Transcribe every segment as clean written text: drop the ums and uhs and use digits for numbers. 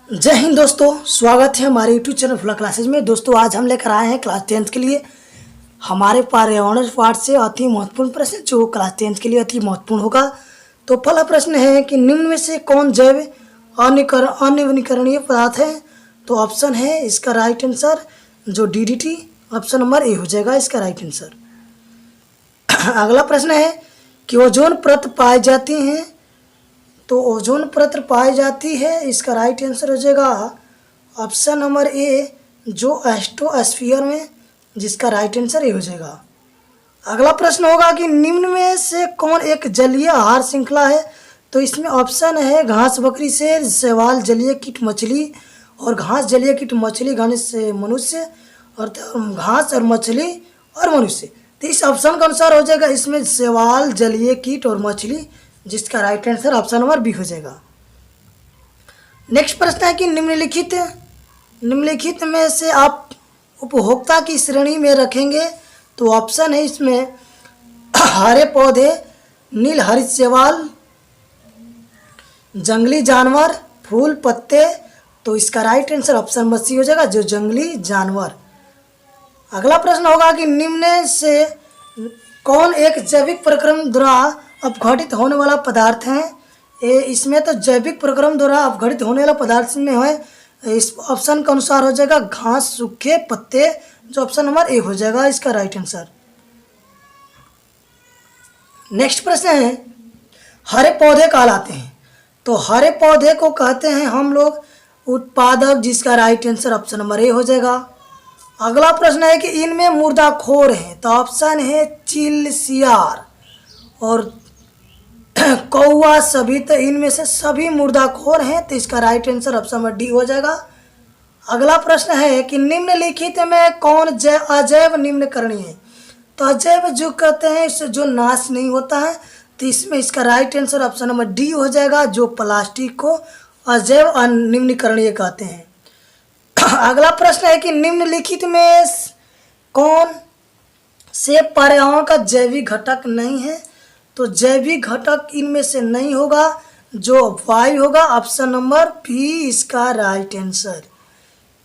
जय हिंद दोस्तों, स्वागत है हमारे यूट्यूब चैनल फ्ला क्लासेज में। दोस्तों आज हम लेकर आए हैं क्लास 10th के लिए हमारे पर्यावरण पाठ से अति महत्वपूर्ण प्रश्न जो क्लास 10th के लिए अति महत्वपूर्ण होगा। तो पहला प्रश्न है कि निम्न में से कौन जैव अनवनीकरणीय पदार्थ है। तो ऑप्शन है इसका राइट आंसर जो DDT, ऑप्शन नंबर ए हो जाएगा इसका राइट आंसर। अगला प्रश्न है कि ओजोन परत पाई जाती हैं। तो ओजोन परत पाई जाती है, इसका राइट आंसर हो जाएगा ऑप्शन नंबर ए जो एस्ट्रोस्फीयर में, जिसका राइट आंसर ए हो जाएगा। अगला प्रश्न होगा कि निम्न में से कौन एक जलीय आहार श्रृंखला है। तो इसमें ऑप्शन है घास बकरी से शैवाल जलीय कीट मछली, और घास जलीय कीट मछली घास से मनुष्य, और घास और मछली और मनुष्य। तो इस ऑप्शन के अनुसार हो जाएगा इसमें शैवाल जलीय कीट और मछली, जिसका right answer option number B हो जाएगा। नेक्स्ट प्रश्न है कि निम्नलिखित में से आप उपभोक्ता की श्रेणी में रखेंगे। तो ऑप्शन है इसमें हरे पौधे, नील हरित शैवाल, जंगली जानवर, फूल पत्ते। तो इसका right answer option number C हो जाएगा जो जंगली जानवर। अगला प्रश्न होगा कि निम्न से कौन एक जैविक प्रक्रम द्वारा अपघटित होने वाला पदार्थ है। इसमें तो जैविक प्रक्रम द्वारा अपघटित होने वाला पदार्थ में है, इस ऑप्शन के अनुसार हो जाएगा घास, सूखे पत्ते, जो ऑप्शन नंबर ए हो जाएगा इसका राइट आंसर। नेक्स्ट प्रश्न है हरे पौधे कहलाते हैं। तो हरे पौधे को कहते हैं हम लोग उत्पादक, जिसका right answer option number A हो जाएगा। अगला प्रश्न है कि इनमें मुर्दाखोर हैं। तो ऑप्शन है चील, सियार और कौवा सभी। तो इनमें से सभी मुर्दाखोर हैं, तो इसका right answer option number D हो जाएगा। अगला प्रश्न है कि निम्नलिखित में कौन अजैव निम्नकरणीय है। तो अजैव जो कहते हैं इससे जो नाश नहीं होता है, तो इसमें इसका right answer option number D हो जाएगा जो प्लास्टिक को अजैव अनिम्नकरणीय कहते हैं। अगला प्रश्न है कि निम्नलिखित में कौन से पर्यावरण का जैविक घटक नहीं है। तो जैविक घटक इनमें से नहीं होगा, जो वायु होगा, ऑप्शन नंबर बी इसका राइट आंसर।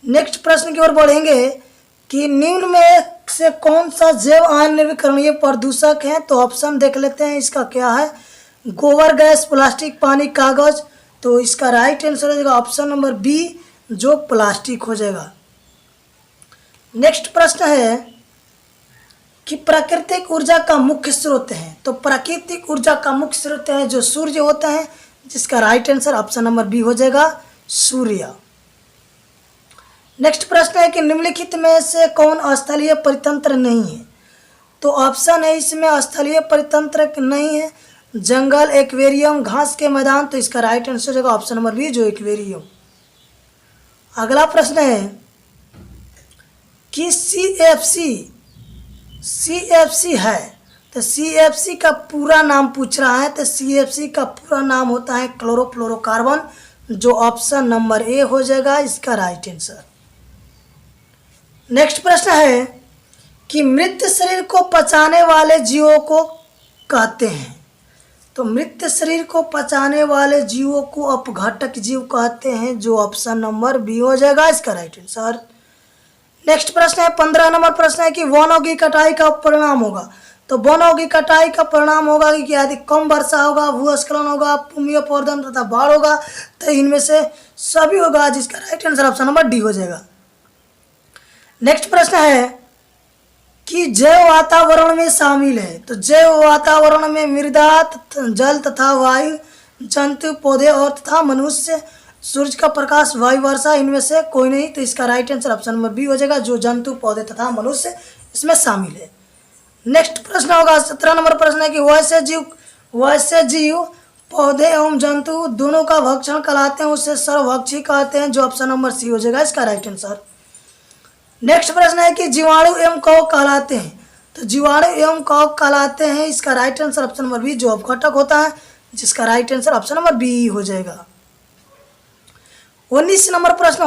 नेक्स्ट प्रश्न की ओर बढ़ेंगे कि निम्न में से कौन सा जैव अनवीकरणीय प्रदूषक है। तो ऑप्शन देख लेते हैं इसका क्या है। गोबर गैस, प्लास्टिक, पानी, कागज। तो इसका राइट आंसर हो जाएगा ऑप्शन नंबर बी जो प्लास्टिक हो जाएगा। नेक्स्ट प्रश्न है कि प्राकृतिक ऊर्जा का मुख्य स्रोत है। तो प्राकृतिक ऊर्जा का मुख्य स्रोत है जो सूर्य होता है, जिसका right answer option number B हो जाएगा सूर्य। नेक्स्ट प्रश्न है कि निम्नलिखित में से कौन स्थलीय परितंत्र नहीं है। तो ऑप्शन है इसमें स्थलीय परितंत्र नहीं है जंगल, एक्वेरियम, घास के मैदान। तो इसका राइट आंसर हो जाएगा ऑप्शन नंबर बी जो एक्वेरियम। अगला प्रश्न है कि CFC है। तो CFC का पूरा नाम पूछ रहा है। तो CFC का पूरा नाम होता है क्लोरोफ्लोरोकार्बन, जो ऑप्शन नंबर ए हो जाएगा इसका राइट आंसर। नेक्स्ट प्रश्न है कि मृत शरीर को पचाने वाले जीवों को कहते हैं। तो मृत शरीर को पचाने वाले जीवों को अपघटक जीव कहते हैं, जो ऑप्शन नंबर बी हो जाएगा इसका राइट आंसर। नेक्स्ट प्रश्न है 15 नंबर प्रश्न है कि वनों की कटाई का परिणाम होगा। तो वनों की कटाई का परिणाम होगा कि यदि कम वर्षा होगा, भूस्खलन होगा, भूमि अपरदन तथा बाढ़ होगा। तो इनमें से सभी होगा, जिसका right answer option number D हो जाएगा। नेक्स्ट प्रश्न है कि जैव वातावरण में शामिल है। तो जैव वातावरण में मृदा, जल तथा वायु, जंतु, पौधे और तथा मनुष्य, सूर्य का प्रकाश, वायु, वर्षा, इनमें से कोई नहीं। तो इसका right answer option number B हो जाएगा जो जंतु, पौधे तथा मनुष्य इसमें शामिल है। नेक्स्ट प्रश्न होगा 17 नंबर प्रश्न है कि वैसे जीव पौधे एवं जंतु दोनों का भक्षण कहलाते हैं, उसे सर्वभक्षी कहते हैं, जो ऑप्शन नंबर सी हो जाएगा इसका राइट आंसर। नेक्स्ट प्रश्न है कि जीवाणु एवं कवक कहलाते हैं। तो जीवाणु एवं कवक कहलाते हैं, इसका right answer option number B जो अपघटक होता है, जिसका right answer option number B हो जाएगा। 19 नंबर प्रश्न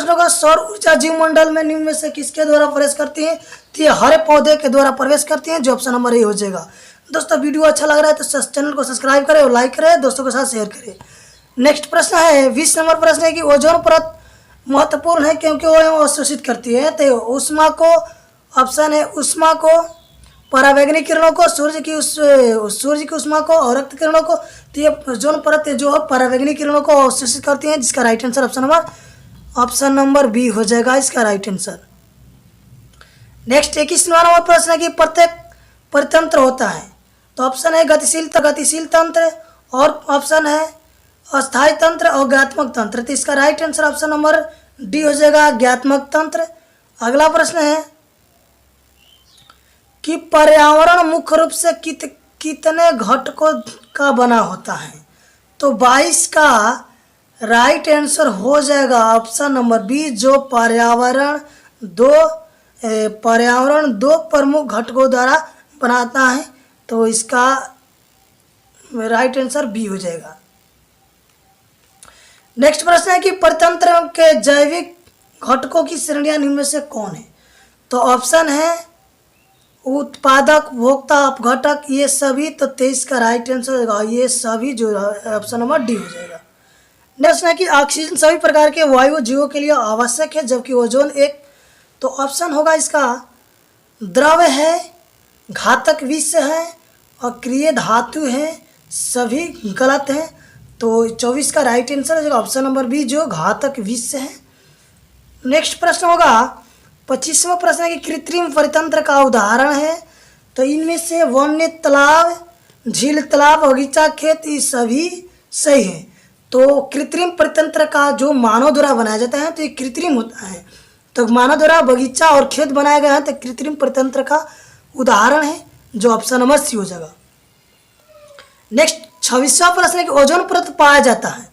होगा सौर ऊर्जा जीवमंडल में निम्न में से किसके द्वारा प्रवेश करती है। तो ये हरे पौधे के द्वारा प्रवेश करती हैं, जो ऑप्शन नंबर ए हो जाएगा। दोस्तों वीडियो अच्छा लग रहा है तो चैनल को सब्सक्राइब करें और लाइक करें, दोस्तों के साथ शेयर करें। नेक्स्ट प्रश्न है 20 नंबर प्रश्न है कि ओजोन परत महत्वपूर्ण है क्योंकि वो अवशोषित करती है। तो ऊष्मा को, ऑप्शन है ऊष्मा को, परावैंगनिक किरणों को, सूर्य की ऊष्मा को और रक्त किरणों को। तो ये ओजोन परत जो है परावैंगनिक किरणों को अवशोषित करती है, जिसका right answer option number B हो जाएगा इसका राइट आंसर। नेक्स्ट 21वां नंबर प्रश्न है कि प्रत्येक परितंत्र होता है। तो ऑप्शन है गतिशील तंत्र, और ऑप्शन है अस्थायी तंत्र और ज्ञात्मक तंत्र। तो इसका right answer option number D हो जाएगा ज्ञात्मक तंत्र। अगला प्रश्न है कि पर्यावरण मुख्य रूप से कितने घटकों का बना होता है। तो 22 का राइट आंसर हो जाएगा ऑप्शन नंबर बी, जो पर्यावरण दो प्रमुख घटकों द्वारा बनाता है। तो इसका राइट आंसर बी हो जाएगा। नेक्स्ट प्रश्न है कि परितंत्र के जैविक घटकों की श्रेणियां निम्न में से कौन है। तो ऑप्शन है उत्पादक, उपभोक्ता, अपघटक, ये सभी। तो 23 का राइट आंसर होगा ये सभी, जो ऑप्शन नंबर डी हो जाएगा। नेक्स्ट है कि ऑक्सीजन सभी प्रकार के वायु जीवों के लिए आवश्यक है, जबकि ओजोन एक। तो ऑप्शन होगा इसका द्रव है, घातक विष है, अक्रिय धातु है, सभी गलत हैं। तो 24 का राइट आंसर हो जाएगा ऑप्शन नंबर बी, जो घातक विष है। नेक्स्ट प्रश्न होगा 25वां प्रश्न है कि कृत्रिम परितंत्र का उदाहरण है। तो इनमें से वन्य तालाब, झील तालाब, बगीचा, खेत, ये सभी सही है। तो कृत्रिम परितंत्र का जो मानव द्वारा बनाया जाता है तो ये कृत्रिम होता है। तो मानव द्वारा बगीचा और खेत बनाया गया है तो कृत्रिम परितंत्र का उदाहरण है, जो ऑप्शन नंबर सी हो जाएगा। नेक्स्ट 26वां प्रश्न है कि ओजोन परत पाया जाता है।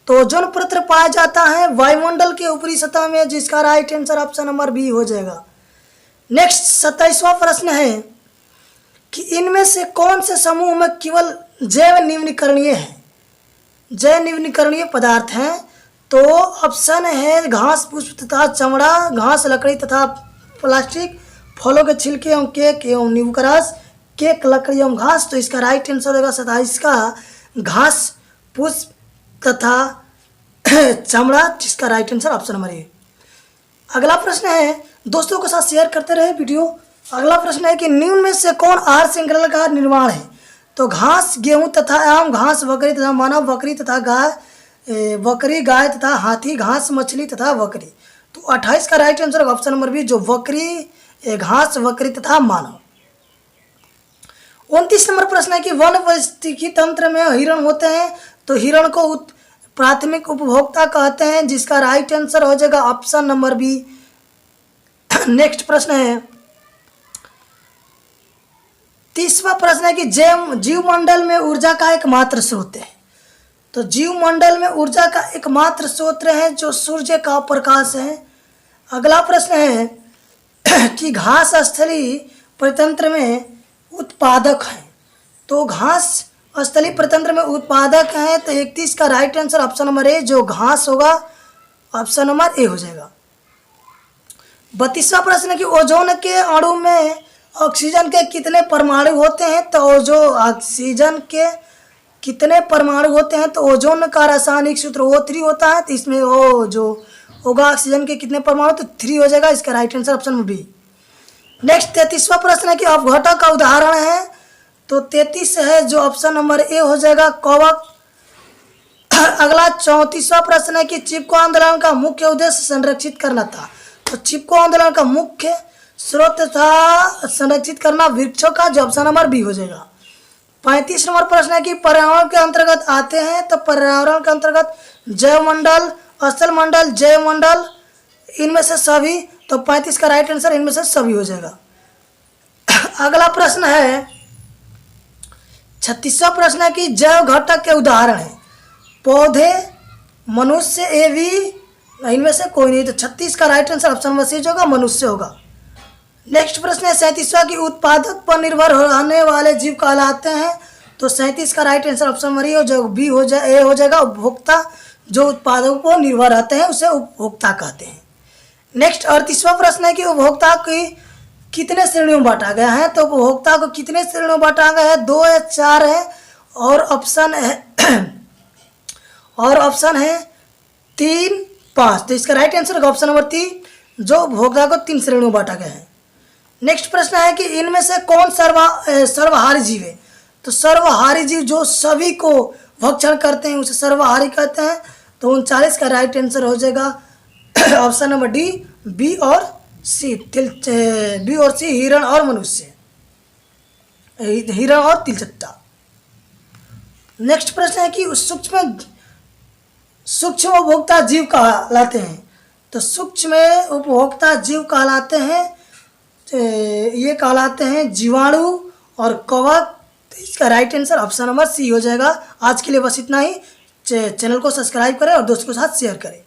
तो ओजोन परत पाया जाता है वायुमंडल के ऊपरी सतह में, जिसका right answer option number B हो जाएगा। नेक्स्ट 27वां प्रश्न है कि इनमें से कौन से समूह में केवल जैव निम्नीकरणीय है, जैव निम्नीकरणीय पदार्थ हैं। तो ऑप्शन है घास, पुष्प तथा चमड़ा, घास, लकड़ी तथा प्लास्टिक, फलों के छिलके एवं केक एवं नींबू का रस, केक, लकड़ी एवं घास। तो इसका राइट आंसर होगा 27 का घास, पुष्प तथा चमड़ा, जिसका right answer option number A. अगला प्रश्न है, दोस्तों के साथ शेयर करते रहे वीडियो। अगला प्रश्न है कि निम्न में से कौन आहार श्रृंखला का निर्माण है। तो घास, गेहूं तथा आम, घास, बकरी तथा मानव, बकरी तथा गाय, बकरी, गाय तथा हाथी, घास, मछली तथा बकरी। तो 28 का right answer option number B, जो बकरी, घास, बकरी तथा मानव। 29 नंबर प्रश्न है कि वन पारिस्थितिकी तंत्र में हिरण होते हैं। तो हिरण को प्राथमिक उपभोक्ता कहते हैं, जिसका राइट आंसर हो जाएगा ऑप्शन नंबर बी। नेक्स्ट प्रश्न है 30वां प्रश्न है कि जीवमंडल में ऊर्जा का एकमात्र स्रोत है। तो जीवमंडल में ऊर्जा का एकमात्र स्रोत है जो सूर्य का प्रकाश है। अगला प्रश्न है कि घास स्थलीय परितंत्र में उत्पादक है। तो घास स्थलीय परितंत्र में उत्पादक है। तो 31 का right answer option number A, जो घास होगा ऑप्शन नंबर ए हो जाएगा। 32वां प्रश्न है कि ओजोन के अणु में ऑक्सीजन के कितने परमाणु होते हैं। तो जो ऑक्सीजन के कितने परमाणु होते हैं, तो ओजोन का रासायनिक सूत्र O3 होता है। तो इसमें वो जो होगा ऑक्सीजन के कितने परमाणु, तो 3 हो जाएगा। इसका right answer option number B. Next 33वां प्रश्न है कि अपघटक का उदाहरण है। तो 33 है, जो ऑप्शन नंबर ए हो जाएगा कवक। अगला 34वां प्रश्न है कि चिपको आंदोलन का मुख्य उद्देश्य संरक्षित करना था। तो चिपको आंदोलन का मुख्य स्रोत था संरक्षित करना वृक्षों का, जो ऑप्शन नंबर बी हो जाएगा। 35 नंबर प्रश्न है कि पर्यावरण के अंतर्गत आते हैं। तो पर्यावरण के अंतर्गत जैवमंडल, स्थल मंडल, जैवमंडल, इनमें से सभी। तो 35 का राइट आंसर इनमें से सभी हो जाएगा। अगला प्रश्न है 36वां प्रश्न है कि जैव घटक के उदाहरण है। पौधे, मनुष्य, एवी, इनमें से कोई नहीं। तो 36 का right answer option number C होगा, मनुष्य होगा। नेक्स्ट प्रश्न है 37वां की उत्पादक पर निर्भर रहने वाले जीव कहलाते हैं। तो 37 का right answer option number A, जो बी हो जाए ए हो जाएगा उपभोक्ता। जो उत्पादकों पर निर्भर रहते हैं उसे उपभोक्ता कहते हैं। नेक्स्ट 38वां प्रश्न है कि उपभोक्ता की कितने श्रेणियों में बांटा गया है। तो उपभोक्ता को कितने श्रेणियों में बांटा गया है, 2 या 4 है। और ऑप्शन है और ऑप्शन है 3, 5। तो इसका राइट आंसर होगा ऑप्शन नंबर 3, जो उपभोक्ता को 3 श्रेणियों में बांटा गया है। नेक्स्ट प्रश्न है कि इनमें से कौन सर्वहारी जीव है। तो सर्वहारी जीव जो सभी को भक्षण करते हैं उसे सर्वहारी कहते हैं। तो 39 का राइट आंसर हो जाएगा ऑप्शन नंबर डी, बी और सी, हिरण और मनुष्य, हिरण और तिलचट्टा। नेक्स्ट प्रश्न है कि सूक्ष्म उपभोक्ता जीव कहलाते हैं। तो सूक्ष्म उपभोक्ता जीव कहलाते हैं, ये कहलाते हैं जीवाणु और कवक। तो इसका right answer option number C हो जाएगा। आज के लिए बस इतना ही। चैनल को सब्सक्राइब करें और दोस्तों के साथ शेयर करें।